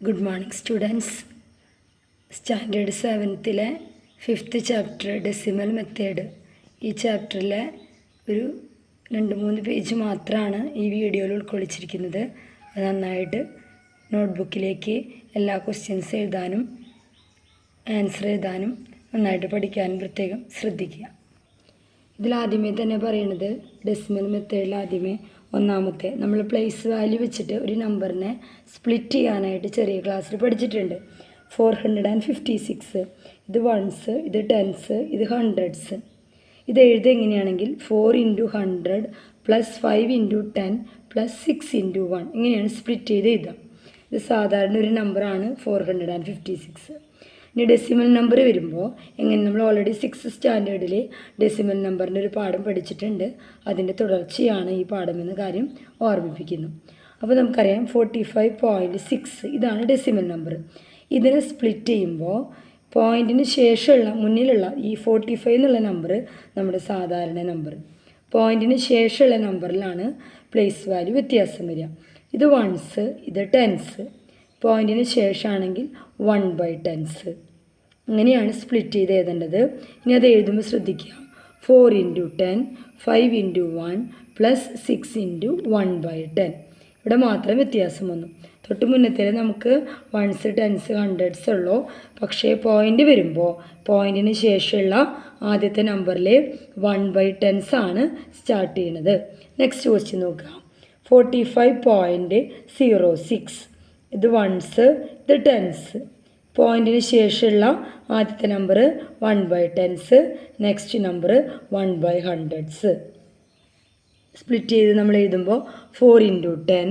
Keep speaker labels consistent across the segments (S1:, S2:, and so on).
S1: Good morning students. Standard 7th fifth chapter decimal method. ഈ ചാപ്റ്ററിലെ ഒരു 2-3 page മാത്രമാണ് ഈ വീഡിയോയിൽ ഉൾക്കൊള്ളിച്ചിരിക്കുന്നത്. അത് നന്നായിട്ട് നോട്ട്ബുക്കിലേക്ക് എല്ലാ ക്വസ്റ്റ്യൻസ് എഴുതാനും ആൻസർ എഴുതാനും നന്നായിട്ട് പഠിക്കാനും പ്രത്യേകം ശ്രദ്ധിക്കുക. ഇതിലാദ്യമേ തന്നെ പറയുന്നത് ഡെസിമൽ മെത്തേഡിൽ ആദ്യമേ ഒന്നാമത്തെ നമ്മൾ പ്ലേസ് വാല്യൂ വെച്ചിട്ട് ഒരു നമ്പറിനെ സ്പ്ലിറ്റ് ചെയ്യാനായിട്ട് ചെറിയ ക്ലാസ്സിൽ പഠിച്ചിട്ടുണ്ട്. 456 ഇത് വൺസ്, ഇത് ടെൻസ്, ഇത് ഹൺഡ്രഡ്സ്. ഇത് എഴുതുക എങ്ങനെയാണെങ്കിൽ 4 × 100 + 5 × 10 + 6 × 1 ഇങ്ങനെയാണ് സ്പ്ലിറ്റ് ചെയ്ത് എഴുതാം. ഇത് സാധാരണ ഒരു നമ്പറാണ് 456. ഇനി ഡെസിമൽ നമ്പർ വരുമ്പോൾ എങ്ങനെ, നമ്മൾ ഓൾറെഡി 6th സ്റ്റാൻഡേർഡിൽ ഡെസിമൽ നമ്പറിൻ്റെ ഒരു പാഠം പഠിച്ചിട്ടുണ്ട്. അതിൻ്റെ തുടർച്ചയാണ് ഈ പാഠമെന്ന കാര്യം ഓർമ്മിപ്പിക്കുന്നു. അപ്പോൾ നമുക്കറിയാം 45.6 ഇതാണ് ഡെസിമൽ നമ്പർ. ഇതിനെ സ്പ്ലിറ്റ് ചെയ്യുമ്പോൾ പോയിൻറ്റിന് ശേഷമുള്ള മുന്നിലുള്ള ഈ 45 എന്നുള്ള നമ്പർ നമ്മുടെ സാധാരണ നമ്പർ, പോയിൻറ്റിന് ശേഷമുള്ള നമ്പറിലാണ് പ്ലേസ് വാല്യൂ വ്യത്യാസം വരിക. ഇത് വൺസ്, ഇത് ടെൻസ്, പോയിൻറ്റിന് ശേഷമാണെങ്കിൽ 1/10. അങ്ങനെയാണ് സ്പ്ലിറ്റ് ചെയ്ത് എഴുതേണ്ടത്. ഇനി അത് എഴുതുമ്പോൾ ശ്രദ്ധിക്കുക, 4 × 10 5 × 1 + 6 × 1/10. ഇവിടെ മാത്രം വ്യത്യാസം വന്നു. തൊട്ട് മുന്നത്തെ നമുക്ക് വൺസ്, ടെൻസ്, ഹൺഡ്രഡ്സ് ഉള്ളൂ. പക്ഷേ പോയിൻ്റ് വരുമ്പോൾ പോയിൻറ്റിന് ശേഷമുള്ള ആദ്യത്തെ നമ്പറിൽ 1/10 ആണ് സ്റ്റാർട്ട് ചെയ്യുന്നത്. നെക്സ്റ്റ് ക്വസ്റ്റ്യൻ നോക്കുക, 45.06 ഇത് വൺസ്, ഇത് ടെൻസ്, പോയിൻറ്റിന് ശേഷമുള്ള ആദ്യത്തെ നമ്പർ 1/10, നെക്സ്റ്റ് നമ്പർ 1/100. സ്പ്ലിറ്റ് ചെയ്ത് നമ്മൾ എഴുതുമ്പോൾ 4 × 10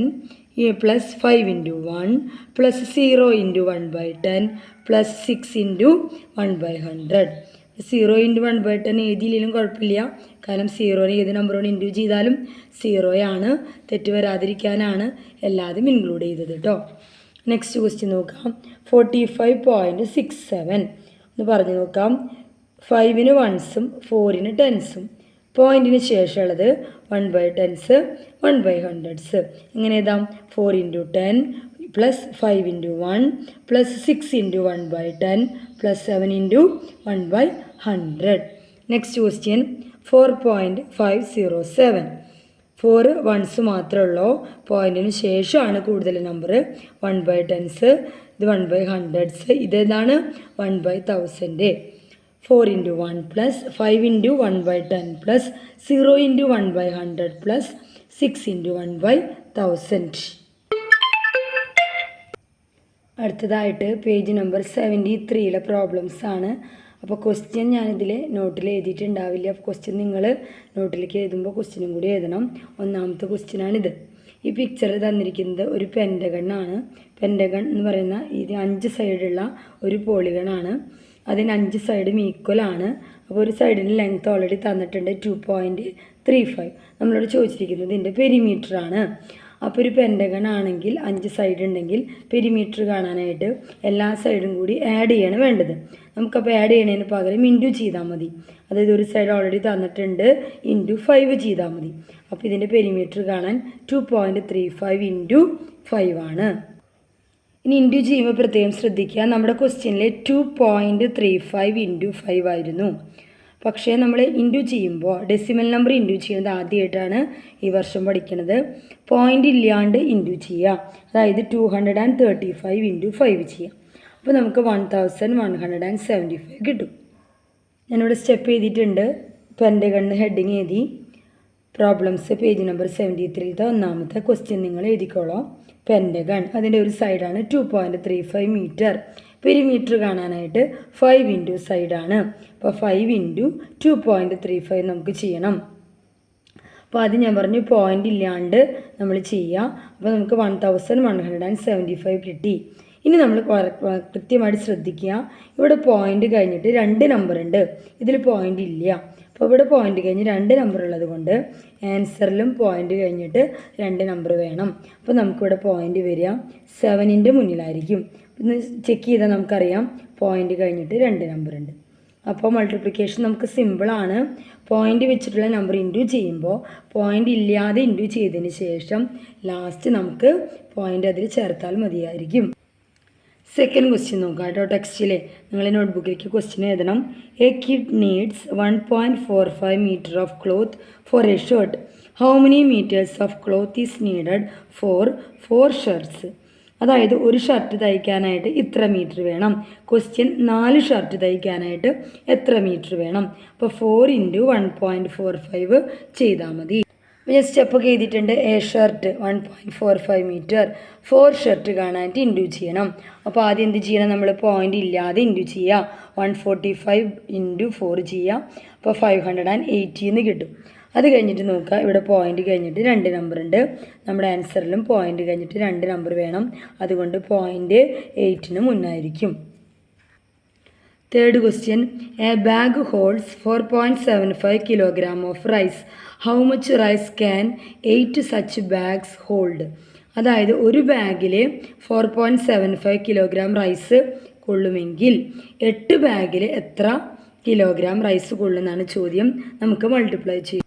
S1: + 5 × 1 + 0 × 1/10 + 6 × 1/100. 0 × 1/10 എഴുതിയില്ലെങ്കിലും കുഴപ്പമില്ല, കാരണം 0നെ ഏത് നമ്പറോട് ഇൻറ്റു ചെയ്താലും 0 ആണ്. തെറ്റ് വരാതിരിക്കാനാണ് എല്ലാതും ഇൻക്ലൂഡ് ചെയ്തത് കേട്ടോ. നെക്സ്റ്റ് ക്വസ്റ്റ്യൻ നോക്കാം, 45.67 എന്ന് പറഞ്ഞു നോക്കാം. 5ന് വൺസും 4ന് ടെൻസും, പോയിൻറ്റിന് ശേഷമുള്ളത് 1/10, 1/100. എങ്ങനെ എഴുതാം? 4 × 10 + 5 × 1 + 6 × 1/10 + 7 × 1/100. Next question 4.507. 4 വൺസ് മാത്രമേ ഉള്ളൂ, പോയിൻറ്റിന് ശേഷമാണ് കൂടുതൽ നമ്പർ 1/10, ഇത് 1/100, ഇതേതാണ് 1/1000. 4 × 1 + 5 × 1/10 + 0 × 1/100 + 6 × 1/1000. അടുത്തതായിട്ട് പേജ് നമ്പർ 73 പ്രോബ്ലംസ് ആണ്. അപ്പോൾ ക്വസ്റ്റ്യൻ ഞാനിതിൽ നോട്ടിൽ എഴുതിയിട്ടുണ്ടാവില്ല. അപ്പോൾ ക്വസ്റ്റ്യൻ നിങ്ങൾ നോട്ടിലേക്ക് എഴുതുമ്പോൾ ക്വസ്റ്റ്യനും കൂടി എഴുതണം. ഒന്നാമത്തെ ക്വസ്റ്റ്യനാണിത്. ഈ പിക്ചർ തന്നിരിക്കുന്നത് ഒരു പെൻറ്റഗണാണ്. പെൻറ്റഗൺ എന്ന് പറയുന്ന ഇത് 5 സൈഡുള്ള ഒരു പോളിഗണാണ്. അതിന് 5 സൈഡും ഈക്വലാണ്. അപ്പോൾ ഒരു സൈഡിന് ലെങ്ത് ഓൾറെഡി തന്നിട്ടുണ്ട് 2.35. നമ്മളോട് ചോദിച്ചിരിക്കുന്നത് ഇതിൻ്റെ പെരിമീറ്ററാണ്. അപ്പോൾ ഒരു പെൻറ്റഗൺ ആണെങ്കിൽ 5 സൈഡ് ഉണ്ടെങ്കിൽ പെരിമീറ്റർ കാണാനായിട്ട് എല്ലാ സൈഡും കൂടി ആഡ് ചെയ്യാണ് വേണ്ടത്. നമുക്കപ്പോൾ ആഡ് ചെയ്യണതിന് പകരം ഇൻറ്റു ചെയ്താൽ മതി. അതായത് ഒരു സൈഡ് ഓൾറെഡി തന്നിട്ടുണ്ട്, ഇൻറ്റു 5 ചെയ്താൽ മതി. അപ്പോൾ ഇതിൻ്റെ പെരിമീറ്റർ കാണാൻ 2.35 × 5 ആണ്. ഇനി ഇൻറ്റു ചെയ്യുമ്പോൾ പ്രത്യേകം ശ്രദ്ധിക്കുക, നമ്മുടെ ക്വസ്റ്റ്യനിൽ 2.35 × 5 ആയിരുന്നു. പക്ഷേ നമ്മൾ ഇൻറ്റു ചെയ്യുമ്പോൾ ഡെസിമൽ നമ്പർ ഇൻറ്റു ചെയ്യുന്നത് ആദ്യമായിട്ടാണ് ഈ വർഷം പഠിക്കുന്നത്. പോയിൻ്റ് ഇല്ലാണ്ട് ഇൻറ്റു ചെയ്യുക, അതായത് 235 × 5 ചെയ്യുക. അപ്പോൾ നമുക്ക് 1175 കിട്ടും. ഞാനിവിടെ സ്റ്റെപ്പ് എഴുതിയിട്ടുണ്ട്. പെൻറ്റഗണിന് ഹെഡിങ് എഴുതി. പ്രോബ്ലംസ് പേജ് നമ്പർ 73 ഒന്നാമത്തെ ക്വസ്റ്റ്യൻ നിങ്ങൾ എഴുതിക്കോളാം. പെൻറ്റഗൺ അതിൻ്റെ ഒരു സൈഡാണ് 2.35 മീറ്റർ. പെരിമീറ്റർ കാണാനായിട്ട് 5 × സൈഡാണ്. അപ്പോൾ 5 × 2.35 നമുക്ക് ചെയ്യണം. അപ്പോൾ അത് ഞാൻ പറഞ്ഞു പോയിൻ്റ് ഇല്ലാണ്ട് നമ്മൾ ചെയ്യുക. അപ്പോൾ നമുക്ക് 1175 കിട്ടി. ഇനി നമ്മൾ കൃത്യമായിട്ട് ശ്രദ്ധിക്കുക, ഇവിടെ പോയിൻ്റ് കഴിഞ്ഞിട്ട് 2 നമ്പർ ഉണ്ട്, ഇതിൽ പോയിൻ്റ് ഇല്ല. അപ്പോൾ ഇവിടെ പോയിൻ്റ് കഴിഞ്ഞ് 2 നമ്പർ ഉള്ളത് കൊണ്ട് ആൻസറിലും പോയിൻ്റ് കഴിഞ്ഞിട്ട് 2 നമ്പർ വേണം. അപ്പോൾ നമുക്കിവിടെ പോയിൻ്റ് വരിക 7ൻ്റെ മുന്നിലായിരിക്കും. ഇന്ന് ചെക്ക് ചെയ്താൽ നമുക്കറിയാം പോയിൻ്റ് കഴിഞ്ഞിട്ട് 2 നമ്പർ ഉണ്ട്. അപ്പോൾ മൾട്ടിപ്ലിക്കേഷൻ നമുക്ക് സിമ്പിളാണ്. പോയിൻ്റ് വെച്ചിട്ടുള്ള നമ്പർ ഇൻറ്റു ചെയ്യുമ്പോൾ പോയിൻ്റ് ഇല്ലാതെ ഇൻറ്റു ചെയ്തതിന് ശേഷം ലാസ്റ്റ് നമുക്ക് പോയിൻ്റ് അതിൽ ചേർത്താൽ മതിയായിരിക്കും. സെക്കൻഡ് ക്വസ്റ്റ്യൻ നോക്കാം കേട്ടോ. ടെക്സ്റ്റിലെ നിങ്ങൾ നോട്ട്ബുക്കിലേക്ക് ക്വസ്റ്റ്യൻ എഴുതണം. A kid needs 1.45 metre of cloth for a shirt. How many metres of cloth is needed for 4 shirts? അതായത് ഒരു ഷർട്ട് തയ്ക്കാനായിട്ട് ഇത്ര മീറ്റർ വേണം. ക്വസ്റ്റ്യൻ 4 ഷർട്ട് തയ്ക്കാനായിട്ട് എത്ര മീറ്റർ വേണം? അപ്പോൾ 4 × 1.45 ചെയ്താൽ മതി. ഞാൻ സ്റ്റെപ്പൊക്കെ എഴുതിയിട്ടുണ്ട്. എ ഷർട്ട് 1.45 മീറ്റർ, 4 ഷർട്ട് കാണാനായിട്ട് ഇൻഡ്യൂ ചെയ്യണം. അപ്പോൾ ആദ്യം എന്ത് ചെയ്യണം? നമ്മൾ പോയിൻ്റ് ഇല്ലാതെ ഇൻഡ്യൂ ചെയ്യുക. 145 × 4 ചെയ്യുക. അപ്പോൾ 580 എന്ന് കിട്ടും. അത് കഴിഞ്ഞിട്ട് നോക്കുക, ഇവിടെ പോയിൻ്റ് കഴിഞ്ഞിട്ട് 2 നമ്പർ ഉണ്ട്. നമ്മുടെ ആൻസറിലും പോയിൻ്റ് കഴിഞ്ഞിട്ട് 2 നമ്പർ വേണം. അതുകൊണ്ട് പോയിൻ്റ് 8ന് മുന്നായിരിക്കും. Third question. A bag holds 4.75 kilogram of rice. How much rice can 8 such bags hold? അതായത് ഒരു ബാഗിൽ 4.75 കിലോഗ്രാം റൈസ് കൊള്ളുമെങ്കിൽ 8 ബാഗിൽ എത്ര കിലോഗ്രാം റൈസ് കൊള്ളുന്നതാണ് ചോദ്യം. നമുക്ക് മൾട്ടിപ്ലൈ ചെയ്യും.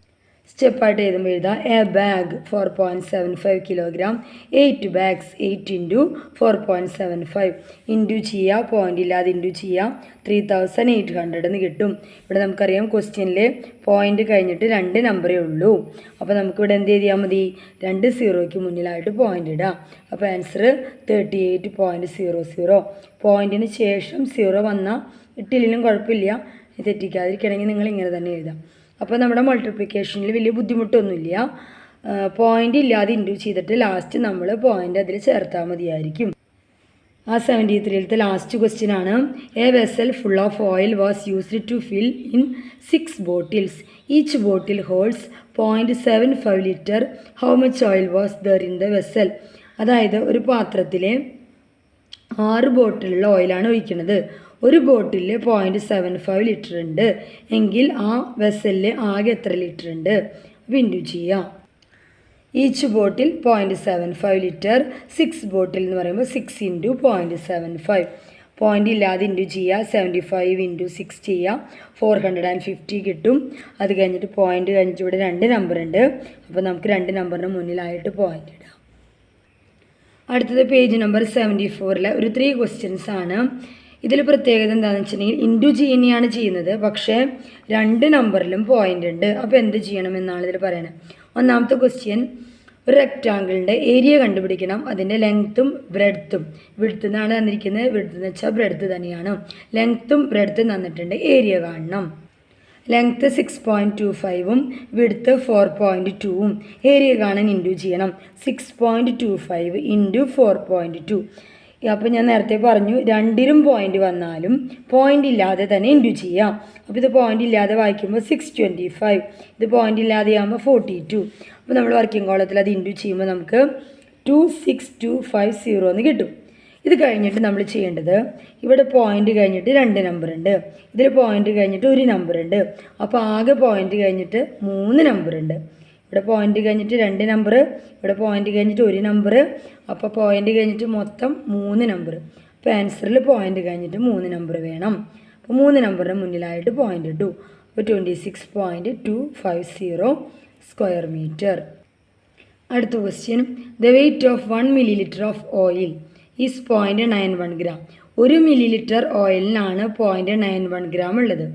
S1: സ്റ്റെപ്പായിട്ട് എഴുതുമ്പോൾ എഴുതാം. A bag 4.75 kilogram, 8 bags, 8 × 4.75 into ചെയ്യുക. പോയിൻ്റ് ഇല്ലാതെ ഇൻഡ്യൂ ചെയ്യുക. 3800 എന്ന് കിട്ടും. ഇവിടെ നമുക്കറിയാം ക്വസ്റ്റ്യനിൽ പോയിൻ്റ് കഴിഞ്ഞിട്ട് 2 നമ്പറേ ഉള്ളൂ. അപ്പോൾ നമുക്കിവിടെ എന്ത് ചെയ്താൽ മതി? 2 സീറോയ്ക്ക് മുന്നിലായിട്ട് പോയിൻ്റ് ഇടാം. അപ്പോൾ ആൻസർ 38.00. പോയിൻറ്റിന് ശേഷം 0 വന്നാൽ ഇട്ടില്ലെങ്കിലും കുഴപ്പമില്ല. തെറ്റിക്കാതിരിക്കണമെങ്കിൽ നിങ്ങൾ ഇങ്ങനെ തന്നെ എഴുതാം. അപ്പോൾ നമ്മുടെ മൾട്ടിപ്ലിക്കേഷനിൽ വലിയ ബുദ്ധിമുട്ടൊന്നുമില്ല. പോയിൻ്റ് ഇല്ലാതെ ഇൻഡ്യൂ ചെയ്തിട്ട് ലാസ്റ്റ് നമ്മൾ പോയിൻ്റ് അതിൽ ചേർത്താൽ മതിയായിരിക്കും. ആ 73ത്തെ ലാസ്റ്റ് ക്വസ്റ്റ്യൻ ആണ്. A vessel full of oil was used to fill in 6 bottles. Each bottle holds 0.75 litre. How much oil was there in the vessel? അതായത് ഒരു പാത്രത്തിൽ 6 ബോട്ടിലുള്ള ഓയിലാണ് ഒഴിക്കുന്നത്. ഒരു ബോട്ടിൽ 0.75 ലിറ്റർ ഉണ്ട് എങ്കിൽ ആ വെസലിൽ ആകെ എത്ര ലിറ്റർ ഉണ്ട്? അപ്പോൾ ഇൻഡ്യൂ ചെയ്യാം. ഈച്ച് ബോട്ടിൽ 0.75 ലിറ്റർ. 6 ബോട്ടിൽ എന്ന് പറയുമ്പോൾ 6 × 0.75. പോയിൻ്റ് ഇല്ലാതെ ഇൻഡ്യൂ ചെയ്യുക. 75 × 6 ചെയ്യുക. 450 കിട്ടും. അത് കഴിഞ്ഞിട്ട് പോയിൻ്റ് കഴിഞ്ഞിട്ട് ഇവിടെ 2 നമ്പർ ഉണ്ട്. അപ്പോൾ നമുക്ക് 2 നമ്പറിന് മുന്നിലായിട്ട് പോയിൻ്റ് ഇടാം. അടുത്തത് പേജ് നമ്പർ 74 ഒരു 3 ക്വസ്റ്റ്യൻസ് ആണ്. ഇതിൽ പ്രത്യേകത എന്താണെന്ന് വെച്ചിട്ടുണ്ടെങ്കിൽ ഇൻഡ്യൂ ചെയ്യുന്നതാണ് ചെയ്യുന്നത്, പക്ഷേ 2 നമ്പറിലും പോയിൻ്റ് ഉണ്ട്. അപ്പോൾ എന്ത് ചെയ്യണം എന്നാണ് ഇതിൽ പറയുന്നത്. ഒന്നാമത്തെ ക്വസ്റ്റ്യൻ. ഒരു റെക്റ്റാങ്കിളിൻ്റെ ഏരിയ കണ്ടുപിടിക്കണം. അതിൻ്റെ ലെങ്ത്തും ബ്രെഡ്ത്തും. വിഡ്ത്ത് എന്നാണ് തന്നിരിക്കുന്നത്. വിഡ്ത്ത് എന്ന് വെച്ചാൽ ബ്രെഡ്ത്ത് തന്നെയാണ്. ലെങ്ത്തും ബ്രെഡ്ത്തും തന്നിട്ടുണ്ട്. ഏരിയ കാണണം. Length 6.25 width 4.2. ഏരിയ കാണാൻ ഇൻഡ്യൂ ചെയ്യണം. 6.25 × 4.2. അപ്പോൾ ഞാൻ നേരത്തെ പറഞ്ഞു 2ലും പോയിൻ്റ് വന്നാലും പോയിൻ്റ് ഇല്ലാതെ തന്നെ ഇൻഡ്യൂ ചെയ്യാം. അപ്പോൾ ഇത് പോയിൻ്റ് ഇല്ലാതെ വായിക്കുമ്പോൾ 625, ഇത് പോയിൻ്റ് ഇല്ലാതെ ആകുമ്പോൾ 42. അപ്പോൾ നമ്മൾ വർക്കിംഗ് കോളത്തിൽ അത് ഇൻഡ്യൂ ചെയ്യുമ്പോൾ നമുക്ക് 26250 എന്ന് കിട്ടും. ഇത് കഴിഞ്ഞിട്ട് നമ്മൾ ചെയ്യേണ്ടത്, ഇവിടെ പോയിൻ്റ് കഴിഞ്ഞിട്ട് 2 നമ്പർ ഉണ്ട്, ഇതിൽ പോയിൻ്റ് കഴിഞ്ഞിട്ട് 1 നമ്പർ ഉണ്ട്. അപ്പോൾ ആകെ പോയിൻ്റ് കഴിഞ്ഞിട്ട് 3 നമ്പർ ഉണ്ട്. ഇവിടെ പോയിൻ്റ് കഴിഞ്ഞിട്ട് 2 നമ്പർ, ഇവിടെ പോയിൻ്റ് കഴിഞ്ഞിട്ട് 1 നമ്പർ. അപ്പോൾ പോയിൻ്റ് കഴിഞ്ഞിട്ട് മൊത്തം 3 നമ്പർ. അപ്പോൾ ആൻസറിൽ പോയിൻ്റ് കഴിഞ്ഞിട്ട് 3 നമ്പർ വേണം. അപ്പോൾ 3 നമ്പറിന് മുന്നിലായിട്ട് പോയിൻ്റ് ഇട്ടു. അപ്പോൾ 26.250 സ്ക്വയർ മീറ്റർ. അടുത്ത question. The weight of 1 milliliter of oil is 0.91 gram. 1 milliliter ഓയിലിനാണ് 0.91 ഗ്രാം ഉള്ളത്.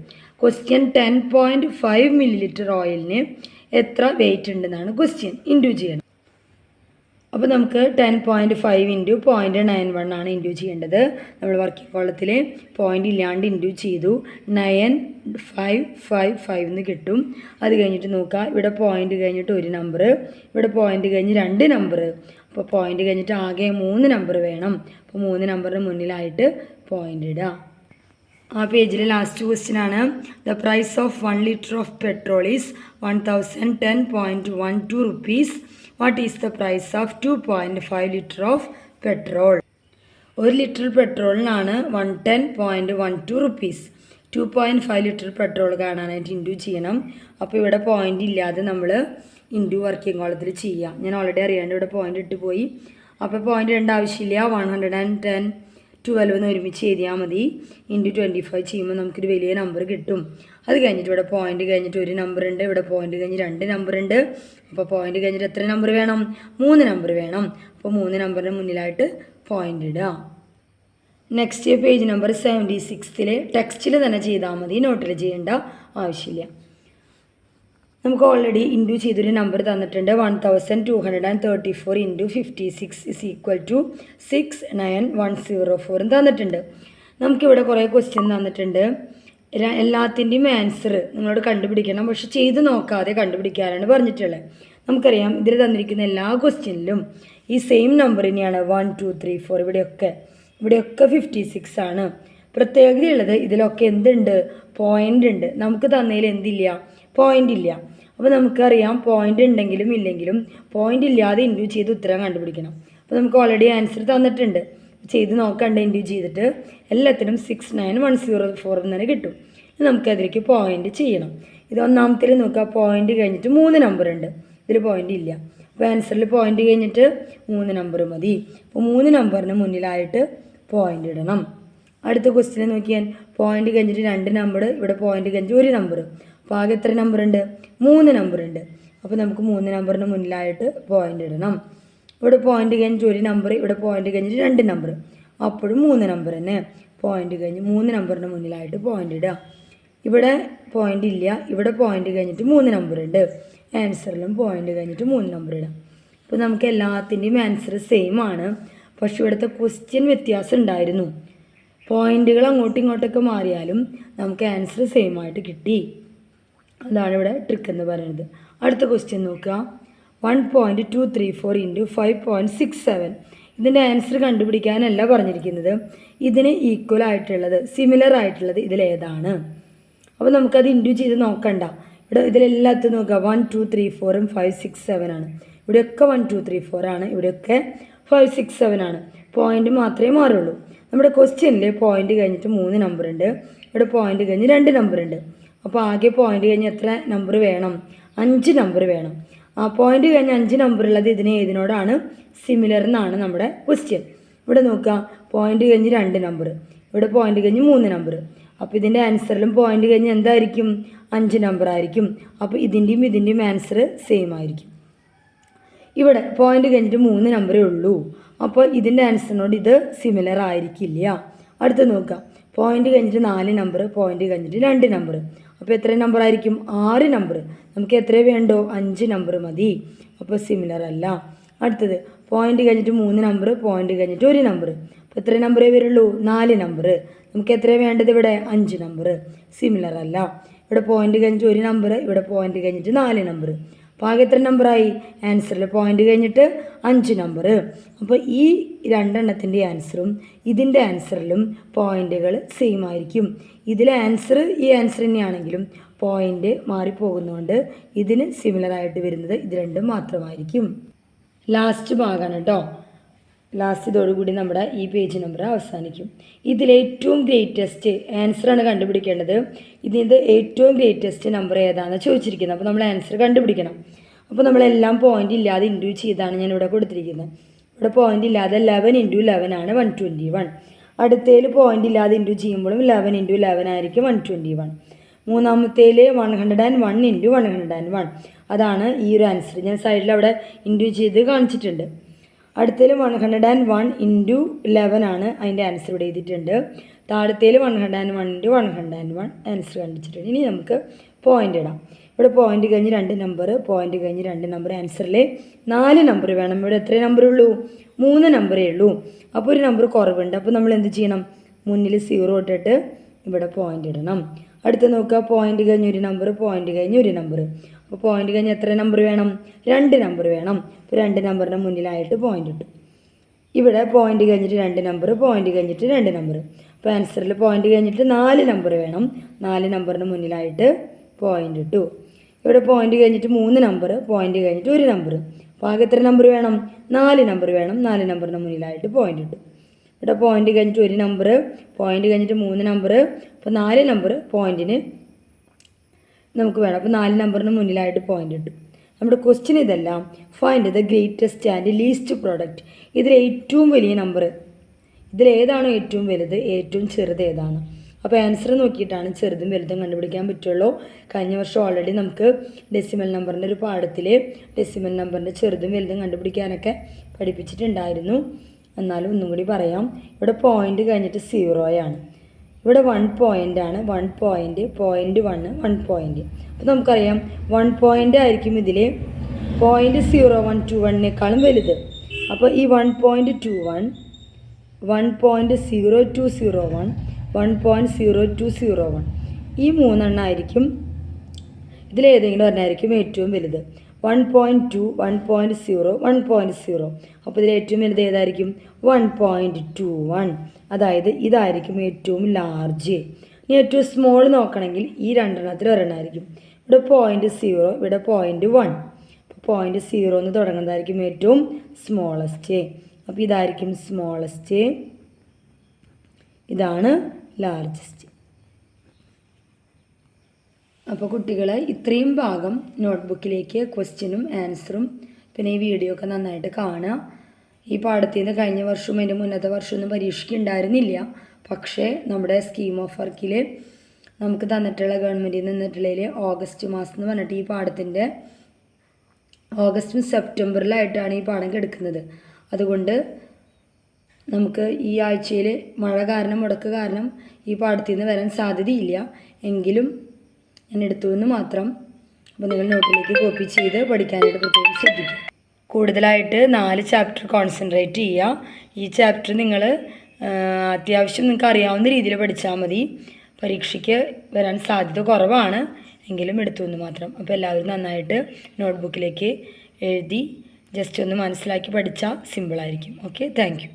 S1: ക്വസ്റ്റ്യൻ 10.5 milliliter ഓയിലിന് എത്ര വെയിറ്റ് ഉണ്ടെന്നാണ് ക്വസ്റ്റ്യൻ. ഇൻഡ്യൂ ചെയ്യണം. അപ്പോൾ നമുക്ക് 10.5 × 0.91 ആണ് ഇൻഡ്യൂ ചെയ്യേണ്ടത്. നമ്മൾ വർക്കിംഗ് കോളത്തിൽ പോയിൻ്റ് ഇല്ലാണ്ട് ഇൻഡ്യൂ ചെയ്തു. 9555 എന്ന് കിട്ടും. അത് കഴിഞ്ഞിട്ട് നോക്കുക, ഇവിടെ പോയിൻ്റ് കഴിഞ്ഞിട്ട് 1 നമ്പർ, ഇവിടെ പോയിൻ്റ് കഴിഞ്ഞ് 2 നമ്പർ. അപ്പോൾ പോയിൻ്റ് കഴിഞ്ഞിട്ട് ആകെ 3 നമ്പർ വേണം. അപ്പോൾ 3 നമ്പറിന് മുന്നിലായിട്ട് പോയിൻ്റ് ഇടുക. ആ പേജിലെ ലാസ്റ്റ് ക്വസ്റ്റ്യൻ ആണ്. The price of 1 liter of petrol is 1010.12 rupees. What is the price of 2.5 liter of petrol? 1 litre പെട്രോളിനാണ് 110.12 rupees. 2.5 liter പെട്രോൾ കാണാനായിട്ട് ഇൻഡ്യൂ ചെയ്യണം. അപ്പോൾ ഇവിടെ പോയിൻ്റ് ഇല്ലാതെ നമ്മൾ ഇൻഡ്യൂ വർക്കിംഗ് കോളത്തിൽ ചെയ്യാം. ഞാൻ ഓൾറെഡി അറിയാണ്ട് ഇവിടെ പോയിൻ്റ് ഇട്ട് പോയി. അപ്പോൾ പോയിൻ്റ് ഇടേണ്ട ആവശ്യമില്ല. 110.12 എന്ന് ഒരുമിച്ച് എഴുതിയാൽ മതി. ഇൻറ്റു 25 ചെയ്യുമ്പോൾ നമുക്കൊരു വലിയ നമ്പർ കിട്ടും. അത് കഴിഞ്ഞിട്ട് ഇവിടെ പോയിൻ്റ് കഴിഞ്ഞിട്ട് 1 നമ്പർ ഉണ്ട്, ഇവിടെ പോയിൻ്റ് കഴിഞ്ഞ് 2 നമ്പർ ഉണ്ട്. അപ്പോൾ പോയിൻ്റ് കഴിഞ്ഞിട്ട് എത്ര നമ്പർ വേണം? 3 നമ്പർ വേണം. അപ്പോൾ 3 നമ്പറിന് മുന്നിലായിട്ട് പോയിൻ്റ് ഇടുക. നെക്സ്റ്റ് പേജ് നമ്പർ 76 ടെക്സ്റ്റിൽ തന്നെ ചെയ്താൽ മതി, നോട്ടിൽ ചെയ്യേണ്ട ആവശ്യമില്ല. നമുക്ക് ഓൾറെഡി ഇൻറ്റു ചെയ്തൊരു നമ്പർ തന്നിട്ടുണ്ട്. 1234 ഇൻറ്റു 56 ഇസ് ഈക്വൽ ടു 69104 തന്നിട്ടുണ്ട്. നമുക്കിവിടെ കുറേ ക്വസ്റ്റ്യൻ തന്നിട്ടുണ്ട്. എല്ലാത്തിൻ്റെയും ആൻസർ നിങ്ങളോട് കണ്ടുപിടിക്കണം, പക്ഷെ ചെയ്ത് നോക്കാതെ കണ്ടുപിടിക്കാനാണ് പറഞ്ഞിട്ടുള്ളത്. നമുക്കറിയാം ഇതിൽ തന്നിരിക്കുന്ന എല്ലാ ക്വസ്റ്റ്യനിലും ഈ സെയിം നമ്പർ തന്നെയാണ് 1 2 3 4. ഇവിടെയൊക്കെ 56 ആണ്. പ്രത്യേകതയുള്ളത് ഇതിലൊക്കെ എന്തുണ്ട്, പോയിൻ്റ് ഉണ്ട്. നമുക്ക് തന്നതിൽ എന്തില്ല, പോയിൻ്റ് ഇല്ല. അപ്പോൾ നമുക്കറിയാം പോയിൻ്റ് ഉണ്ടെങ്കിലും ഇല്ലെങ്കിലും പോയിൻ്റ് ഇല്ലാതെ ഇൻറ്റു ചെയ്ത് ഉത്തരം കണ്ടുപിടിക്കണം. അപ്പോൾ നമുക്ക് ഓൾറെഡി ആൻസർ തന്നിട്ടുണ്ട്, ചെയ്ത് നോക്കണ്ട. ഇൻറ്റു ചെയ്തിട്ട് എല്ലാത്തിനും 69104 എന്ന് തന്നെ കിട്ടും. നമുക്കതിലേക്ക് പോയിൻ്റ് ചെയ്യണം. ഇത് ഒന്നാമത്തിൽ നോക്കുക, പോയിൻ്റ് കഴിഞ്ഞിട്ട് 3 നമ്പർ ഉണ്ട്, ഇതിൽ പോയിൻ്റ് ഇല്ല. അപ്പോൾ ആൻസറിൽ പോയിൻ്റ് കഴിഞ്ഞിട്ട് 3 നമ്പർ മതി. അപ്പോൾ 3 നമ്പറിന് മുന്നിലായിട്ട് പോയിൻ്റ് ഇടണം. അടുത്ത ക്വസ്റ്റ്യൻ നോക്കിയാൽ പോയിൻ്റ് കഴിഞ്ഞിട്ട് 2 നമ്പർ, ഇവിടെ പോയിൻ്റ് കഴിഞ്ഞിട്ട് 1 നമ്പർ. അപ്പോൾ ആകെ എത്ര നമ്പർ ഉണ്ട്, 3 നമ്പർ ഉണ്ട്. അപ്പോൾ നമുക്ക് 3 നമ്പറിന് മുന്നിലായിട്ട് പോയിൻ്റ് ഇടണം. ഇവിടെ പോയിൻ്റ് കഴിഞ്ഞിട്ട് 1 നമ്പർ, ഇവിടെ പോയിൻ്റ് കഴിഞ്ഞിട്ട് 2 നമ്പർ, അപ്പോഴും 3 നമ്പർ തന്നെ. പോയിൻ്റ് കഴിഞ്ഞ് 3 നമ്പറിന് മുന്നിലായിട്ട് പോയിൻ്റ് ഇടുക. ഇവിടെ പോയിൻ്റ് ഇല്ല, ഇവിടെ പോയിൻ്റ് കഴിഞ്ഞിട്ട് 3 നമ്പർ ഉണ്ട്. ആൻസറിലും പോയിൻ്റ് കഴിഞ്ഞിട്ട് 3 നമ്പർ ഇടാം. അപ്പോൾ നമുക്ക് എല്ലാത്തിൻ്റെയും ആൻസർ സെയിം ആണ്, പക്ഷെ ഇവിടുത്തെ ക്വസ്റ്റ്യൻ വ്യത്യാസം ഉണ്ടായിരുന്നു. പോയിൻ്റുകൾ അങ്ങോട്ടും ഇങ്ങോട്ടൊക്കെ മാറിയാലും നമുക്ക് ആൻസർ സെയിം ആയിട്ട് കിട്ടി. അതാണ് ഇവിടെ ട്രിക്ക് എന്ന് പറയുന്നത്. അടുത്ത ക്വസ്റ്റ്യൻ നോക്കുക, 1.234 ഇൻറ്റു 5.67. ഇതിൻ്റെ ആൻസർ കണ്ടുപിടിക്കാനല്ല പറഞ്ഞിരിക്കുന്നത്, ഇതിന് ഈക്വൽ ആയിട്ടുള്ളത്, സിമിലർ ആയിട്ടുള്ളത് ഇതിലേതാണ്. അപ്പോൾ നമുക്കത് ഇൻറ്റു ചെയ്ത് നോക്കണ്ട. ഇവിടെ ഇതിലെല്ലാത്തും നോക്കുക 1 2 3 4 5 6 7 ആണ്. ഇവിടെയൊക്കെ 1 2 3 4 ആണ്, ഇവിടെയൊക്കെ 5 6 7 ആണ്. പോയിൻ്റ് മാത്രമേ മാറുള്ളൂ. നമ്മുടെ ക്വസ്റ്റ്യനിൽ പോയിൻ്റ് കഴിഞ്ഞിട്ട് 3 നമ്പർ ഉണ്ട്, ഇവിടെ പോയിൻ്റ് കഴിഞ്ഞ് 2 നമ്പർ ഉണ്ട്. അപ്പോൾ ആകെ പോയിൻ്റ് കഴിഞ്ഞ് എത്ര നമ്പർ വേണം, 5 നമ്പർ വേണം. ആ പോയിൻ്റ് കഴിഞ്ഞ് 5 നമ്പർ ഉള്ളത് ഏതിനോടാണ് സിമിലർ എന്നാണ് നമ്മുടെ ക്വസ്റ്റ്യൻ. ഇവിടെ നോക്കുക, പോയിൻ്റ് കഴിഞ്ഞ് 2 നമ്പർ, ഇവിടെ പോയിൻ്റ് കഴിഞ്ഞ് 3 നമ്പർ. അപ്പോൾ ഇതിൻ്റെ ആൻസറിലും പോയിൻ്റ് കഴിഞ്ഞ് എന്തായിരിക്കും, 5 നമ്പർ ആയിരിക്കും. അപ്പോൾ ഇതിൻ്റെയും ആൻസർ സെയിം ആയിരിക്കും. ഇവിടെ പോയിൻ്റ് കഴിഞ്ഞിട്ട് 3 നമ്പറേ ഉള്ളൂ, അപ്പോൾ ഇതിൻ്റെ ആൻസറിനോട് ഇത് സിമിലർ ആയിരിക്കില്ല. അടുത്ത് നോക്കുക, പോയിൻ്റ് കഴിഞ്ഞിട്ട് 4 നമ്പർ, പോയിൻ്റ് കഴിഞ്ഞിട്ട് 2 നമ്പർ. അപ്പോൾ എത്ര നമ്പർ ആയിരിക്കും, 6 നമ്പർ. നമുക്ക് എത്ര വേണ്ടോ, 5 നമ്പർ മതി. അപ്പോൾ സിമിലർ അല്ല. അടുത്തത് പോയിൻ്റ് കഴിഞ്ഞിട്ട് 3 നമ്പർ, പോയിൻ്റ് കഴിഞ്ഞിട്ട് 1 നമ്പർ. അപ്പോൾ എത്ര നമ്പറേ വരുള്ളൂ, 4 നമ്പർ. നമുക്ക് എത്ര വേണ്ടത്, ഇവിടെ 5 നമ്പർ. സിമിലർ അല്ല. ഇവിടെ പോയിൻ്റ് കഴിഞ്ഞിട്ട് 1 നമ്പർ, ഇവിടെ പോയിൻ്റ് കഴിഞ്ഞിട്ട് 4 നമ്പർ. അപ്പോൾ ആകെ എത്ര നമ്പറായി, ആൻസറിൽ പോയിൻ്റ് കഴിഞ്ഞിട്ട് 5 നമ്പർ. അപ്പോൾ ഈ രണ്ടെണ്ണത്തിൻ്റെ ആൻസറും ഇതിൻ്റെ ആൻസറിലും പോയിൻ്റുകൾ സെയിം ആയിരിക്കും. ഇതിലെ ആൻസർ ഈ ആൻസർ തന്നെയാണെങ്കിലും പോയിൻ്റ് മാറിപ്പോകുന്നതുകൊണ്ട് ഇതിന് സിമിലറായിട്ട് വരുന്നത് ഇത് രണ്ടും മാത്രമായിരിക്കും. ലാസ്റ്റ് ഭാഗമാണ് കേട്ടോ. ലാസ്റ്റ് ഇതോടുകൂടി നമ്മുടെ ഈ പേജ് നമ്പർ അവസാനിക്കും. ഇതിലേറ്റവും ഗ്രേറ്റസ്റ്റ് ആൻസറാണ് കണ്ടുപിടിക്കേണ്ടത്. ഇതിൻ്റെ ഏറ്റവും ഗ്രേറ്റസ്റ്റ് നമ്പർ ഏതാണെന്ന് ചോദിച്ചിരിക്കുന്നത്. അപ്പോൾ നമ്മൾ ആൻസർ കണ്ടുപിടിക്കണം. അപ്പോൾ നമ്മളെല്ലാം പോയിൻ്റ് ഇല്ലാതെ ഇൻറ്റു ചെയ്താണ് ഞാൻ ഇവിടെ കൊടുത്തിരിക്കുന്നത്. ഇവിടെ പോയിൻ്റ് ഇല്ലാതെ 11 ഇൻറ്റു 11 ആണ് 121. അടുത്തതിൽ പോയിൻ്റ് ഇല്ലാതെ ഇൻറ്റു ചെയ്യുമ്പോഴും 11 ഇൻറ്റു 11 ആയിരിക്കും 121. മൂന്നാമത്തേൽ 101 ഇൻറ്റു 101. അതാണ് ഈ ഒരു ആൻസർ. ഞാൻ സൈഡിൽ അവിടെ ഇൻറ്റു ചെയ്ത് കാണിച്ചിട്ടുണ്ട്. അടുത്തതിൽ 101 ഇൻറ്റു 11 ആണ് അതിൻ്റെ ആൻസർ ഇവിടെ എഴുതിയിട്ടുണ്ട്. താഴത്തേൽ 101 ഇൻറ്റു 101 ആൻസർ കണ്ടിച്ചിട്ടുണ്ട്. ഇനി നമുക്ക് പോയിൻ്റ് ഇടാം. ഇവിടെ പോയിൻ്റ് കഴിഞ്ഞ് 2 നമ്പർ, പോയിൻ്റ് കഴിഞ്ഞ് 2 നമ്പർ. ആൻസറിൽ 4 നമ്പർ വേണം. ഇവിടെ എത്ര നമ്പർ ഉള്ളൂ, 3 നമ്പറേ ഉള്ളൂ. അപ്പോൾ ഒരു നമ്പർ കുറവുണ്ട്. അപ്പോൾ നമ്മൾ എന്ത് ചെയ്യണം, മുന്നിൽ 0 ഇട്ടിട്ട് ഇവിടെ പോയിൻ്റ് ഇടണം. അടുത്ത് നോക്കുക, പോയിൻ്റ് കഴിഞ്ഞ് 1 നമ്പർ, പോയിൻ്റ് കഴിഞ്ഞ് 1 നമ്പർ. അപ്പോൾ പോയിൻ്റ് കഴിഞ്ഞ് എത്ര നമ്പർ വേണം, 2 നമ്പർ വേണം. അപ്പോൾ 2 നമ്പറിൻ്റെ മുന്നിലായിട്ട് പോയിൻ്റ് ഇട്ടു. ഇവിടെ പോയിൻ്റ് കഴിഞ്ഞിട്ട് 2 നമ്പർ, പോയിൻ്റ് കഴിഞ്ഞിട്ട് 2 നമ്പർ. അപ്പോൾ ആൻസറിൽ പോയിൻ്റ് കഴിഞ്ഞിട്ട് 4 നമ്പർ വേണം. 4 നമ്പറിന് മുന്നിലായിട്ട് പോയിൻ്റ് ഇട്ടു. ഇവിടെ പോയിൻ്റ് കഴിഞ്ഞിട്ട് 3 നമ്പർ, പോയിൻ്റ് കഴിഞ്ഞിട്ട് 1 നമ്പർ. അപ്പോൾ ആകെ എത്ര നമ്പർ വേണം, 4 നമ്പർ വേണം. 4 നമ്പറിന് മുന്നിലായിട്ട് പോയിൻ്റ് ഇട്ടു. ഇവിടെ പോയിൻ്റ് കഴിഞ്ഞിട്ട് 1 നമ്പർ, പോയിൻ്റ് കഴിഞ്ഞിട്ട് 3 നമ്പർ. അപ്പോൾ 4 നമ്പർ പോയിൻറ്റിന് നമുക്ക് വേണം. അപ്പോൾ 4 നമ്പറിന് മുന്നിലായിട്ട് പോയിൻ്റ് ഇട്ടു. നമ്മുടെ ക്വസ്റ്റ്യൻ ഇതെല്ലാം find the greatest and least product. ഇതിൽ ഏറ്റവും വലിയ നമ്പർ, ഇതിലേതാണോ ഏറ്റവും വലുത്, ഏറ്റവും ചെറുത് ഏതാണ്. അപ്പോൾ ആൻസർ നോക്കിയിട്ടാണ് ചെറുതും വലുതും കണ്ടുപിടിക്കാൻ പറ്റുള്ളൂ. കഴിഞ്ഞ വർഷം ഓൾറെഡി നമുക്ക് ഡെസിമൽ നമ്പറിൻ്റെ ഒരു പാഠത്തിൽ ഡെസിമൽ നമ്പറിൻ്റെ ചെറുതും വലുതും കണ്ടുപിടിക്കാനൊക്കെ പഠിപ്പിച്ചിട്ടുണ്ടായിരുന്നു. എന്നാലും ഒന്നും കൂടി പറയാം. ഇവിടെ പോയിൻ്റ് കഴിഞ്ഞിട്ട് 0 ആണ്. ഇവിടെ 1 പോയിൻ്റാണ്. 1 പോയിൻ്റ്, 0.1, 1 പോയിൻ്റ്. അപ്പോൾ നമുക്കറിയാം 1 പോയിൻ്റ് ആയിരിക്കും ഇതിൽ 0.0121 വലുത്. അപ്പോൾ ഈ 1.21, 1.0201, 1.0201 ഈ 3 എണ്ണമായിരിക്കും ഇതിലേതെങ്കിലും ഒരെണ്ണമായിരിക്കും ഏറ്റവും വലുത്. 1.2, 1.0, 1.0. അപ്പോൾ ഇതിൽ ഏറ്റവും വലുത് ഏതായിരിക്കും? 1.21. അതായത് ഇതായിരിക്കും ഏറ്റവും ലാർജ്. ഇനി ഏറ്റവും സ്മോൾ നോക്കണമെങ്കിൽ ഈ രണ്ടെണ്ണത്തിൽ ഒരെണ്ണമായിരിക്കും. ഇവിടെ 0.0, ഇവിടെ 0.1. അപ്പോൾ 0.0 എന്ന് തുടങ്ങുന്നതായിരിക്കും ഏറ്റവും സ്മോളസ്റ്റ്. അപ്പോൾ ഇതായിരിക്കും സ്മോളസ്റ്റ്, ഇതാണ് ലാർജസ്റ്റ്. അപ്പോൾ കുട്ടികൾ ഇത്രയും ഭാഗം നോട്ട്ബുക്കിലേക്ക് ക്വസ്റ്റ്യനും ആൻസറും പിന്നെ ഈ വീഡിയോ ഒക്കെ നന്നായിട്ട് കാണുക. ഈ പാഠത്തിൽ നിന്ന് കഴിഞ്ഞ വർഷവും അതിൻ്റെ മുന്നത്തെ വർഷമൊന്നും പരീക്ഷയ്ക്ക് ഉണ്ടായിരുന്നില്ല. പക്ഷേ നമ്മുടെ സ്കീം ഓഫ് വർക്കിൽ നമുക്ക് തന്നിട്ടുള്ള ഗവൺമെൻറ്റിൽ നിന്നിട്ടുള്ളതിൽ ഓഗസ്റ്റ് മാസം എന്ന് പറഞ്ഞിട്ട് ഈ പാഠത്തിൻ്റെ ഓഗസ്റ്റും സെപ്റ്റംബറിലായിട്ടാണ് ഈ പാഠം കിടക്കുന്നത്. അതുകൊണ്ട് നമുക്ക് ഈ ആഴ്ചയിൽ മഴ കാരണം മുടക്ക് കാരണം ഈ പാഠത്തിൽ നിന്ന് വരാൻ സാധ്യതയില്ല. എങ്കിലും ഞാൻ എടുത്തു എന്ന് മാത്രം. അപ്പോൾ നിങ്ങൾ നോട്ടിലേക്ക് കോപ്പി ചെയ്ത് പഠിക്കാനായിട്ട് പ്രത്യേകം ശ്രദ്ധിക്കുക. കൂടുതലായിട്ട് 4 ചാപ്റ്റർ കോൺസെൻട്രേറ്റ് ചെയ്യുക. ഈ ചാപ്റ്റർ നിങ്ങൾ അത്യാവശ്യം നിങ്ങൾക്ക് അറിയാവുന്ന രീതിയിൽ പഠിച്ചാൽ മതി. പരീക്ഷയ്ക്ക് വരാൻ സാധ്യത കുറവാണ്, എങ്കിലും എടുത്തു എന്ന് മാത്രം. അപ്പോൾ എല്ലാവരും നന്നായിട്ട് നോട്ട്ബുക്കിലേക്ക് എഴുതി ജസ്റ്റ് ഒന്ന് മനസ്സിലാക്കി പഠിച്ചാൽ സിമ്പിളായിരിക്കും. Okay, thank you.